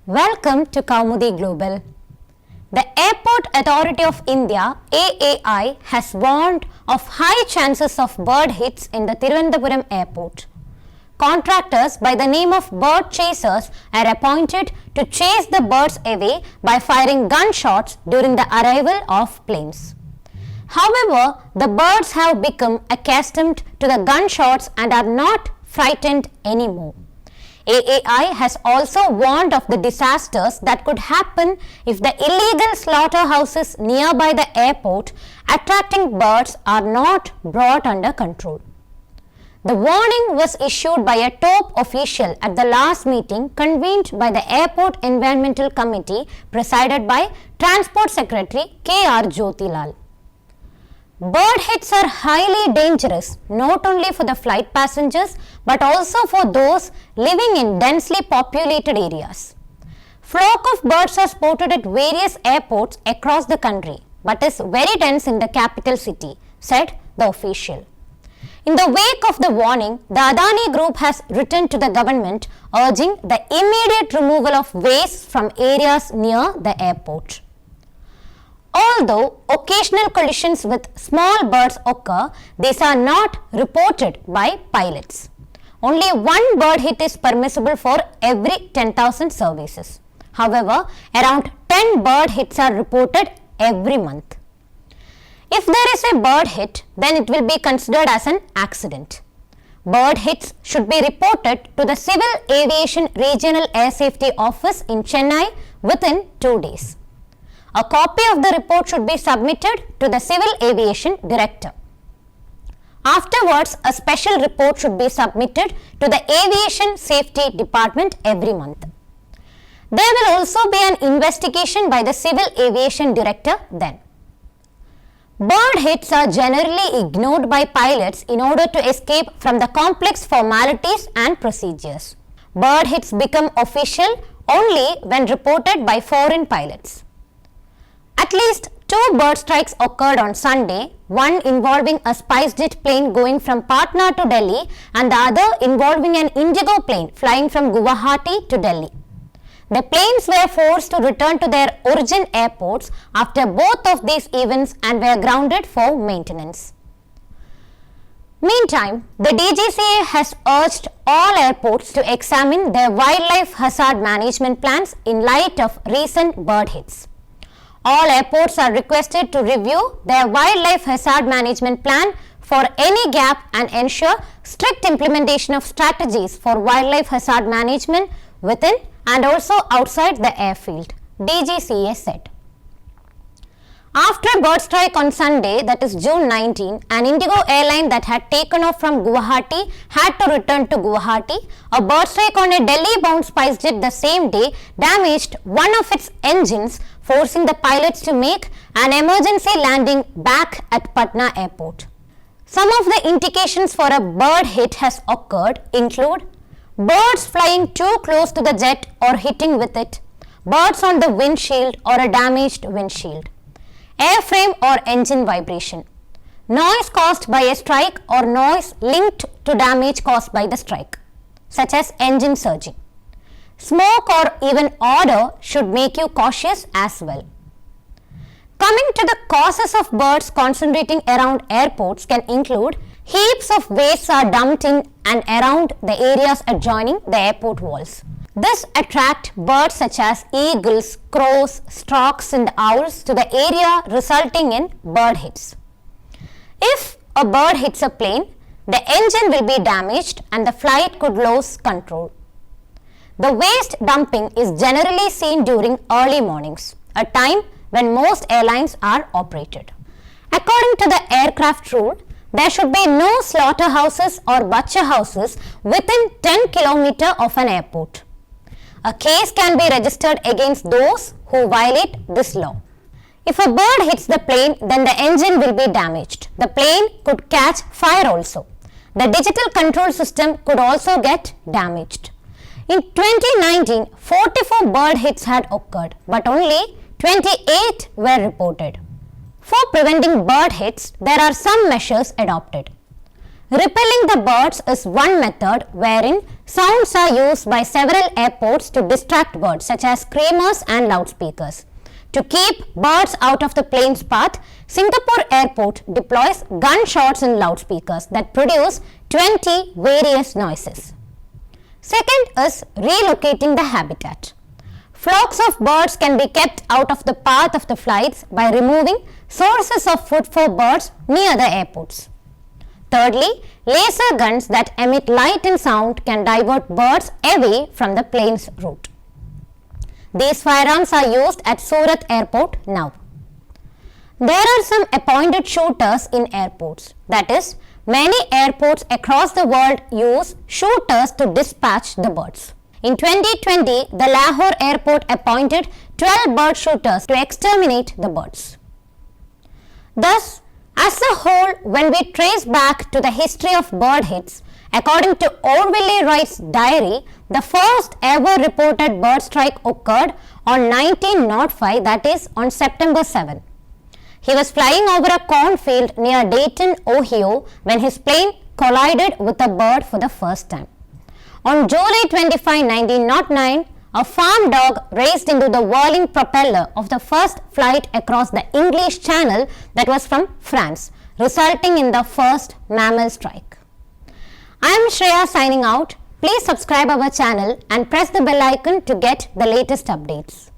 Welcome to Kaumudy Global. The Airport Authority of India (AAI) has warned of high chances of bird hits in the Thiruvananthapuram airport. Contractors by the name of bird chasers are appointed to chase the birds away by firing gunshots during the arrival of planes. However, the birds have become accustomed to the gunshots and are not frightened anymore. AAI has also warned of the disasters that could happen if the illegal slaughterhouses nearby the airport attracting birds are not brought under control. The warning was issued by a top official at the last meeting convened by the Airport Environmental Committee presided by Transport Secretary K.R. Jyothilal. Bird hits are highly dangerous not only for the flight passengers but also for those living in densely populated areas. Flock of birds are spotted at various airports across the country but is very dense in the capital city, said the official. In the wake of the warning, the Adani Group has written to the government urging the immediate removal of waste from areas near the airport. Although occasional collisions with small birds occur, these are not reported by pilots. Only one bird hit is permissible for every 10,000 services. However, around 10 bird hits are reported every month. If there is a bird hit, then it will be considered as an accident. Bird hits should be reported to the Civil Aviation Regional Air Safety Office in Chennai within 2 days. A copy of the report should be submitted to the Civil Aviation Director. Afterwards, a special report should be submitted to the Aviation Safety Department every month. There will also be an investigation by the Civil Aviation Director then. Bird hits are generally ignored by pilots in order to escape from the complex formalities and procedures. Bird hits become official only when reported by foreign pilots. At least 2 bird strikes occurred on Sunday, one involving a SpiceJet plane going from Patna to Delhi and the other involving an Indigo plane flying from Guwahati to Delhi. The planes were forced to return to their origin airports after both of these events and were grounded for maintenance. Meantime, the DGCA has urged all airports to examine their wildlife hazard management plans in light of recent bird hits. All airports are requested to review their wildlife hazard management plan for any gap and ensure strict implementation of strategies for wildlife hazard management within and also outside the airfield, DGCA said. After a bird strike on Sunday, that is June 19, an Indigo airline that had taken off from Guwahati had to return to Guwahati. A bird strike on a Delhi-bound SpiceJet the same day damaged one of its engines, forcing the pilots to make an emergency landing back at Patna airport. Some of the indications for a bird hit has occurred include birds flying too close to the jet or hitting with it, birds on the windshield or a damaged windshield, airframe or engine vibration, noise caused by a strike or noise linked to damage caused by the strike, such as engine surging. Smoke or even odor should make you cautious as well. Coming to the causes of birds concentrating around airports can include heaps of waste are dumped in and around the areas adjoining the airport walls. This attracts birds such as eagles, crows, storks and owls to the area, resulting in bird hits. If a bird hits a plane, the engine will be damaged and the flight could lose control. The waste dumping is generally seen during early mornings, a time when most airlines are operated. According to the aircraft rule, there should be no slaughterhouses or butcher houses within 10 km of an airport. A case can be registered against those who violate this law. If a bird hits the plane, then the engine will be damaged. The plane could catch fire also. The digital control system could also get damaged. In 2019, 44 bird hits had occurred, but only 28 were reported. For preventing bird hits, there are some measures adopted. Repelling the birds is one method wherein sounds are used by several airports to distract birds such as screamers and loudspeakers. To keep birds out of the plane's path, Singapore Airport deploys gunshots and loudspeakers that produce 20 various noises. Second is relocating the habitat. Flocks of birds can be kept out of the path of the flights by removing sources of food for birds near the airports. Thirdly, laser guns that emit light and sound can divert birds away from the plane's route. These firearms are used at Surat Airport now. There are some appointed shooters in airports. That is, many airports across the world use shooters to dispatch the birds. In 2020, the Lahore airport appointed 12 bird shooters to exterminate the birds. Thus, as a whole, when we trace back to the history of bird hits, according to Orwell Wright's diary, the first ever reported bird strike occurred on 1905, that is on September 7. He was flying over a cornfield near Dayton, Ohio, when his plane collided with a bird for the first time. On July 25, 1909, a farm dog raced into the whirling propeller of the first flight across the English Channel that was from France, resulting in the first mammal strike. I am Shreya signing out. Please subscribe our channel and press the bell icon to get the latest updates.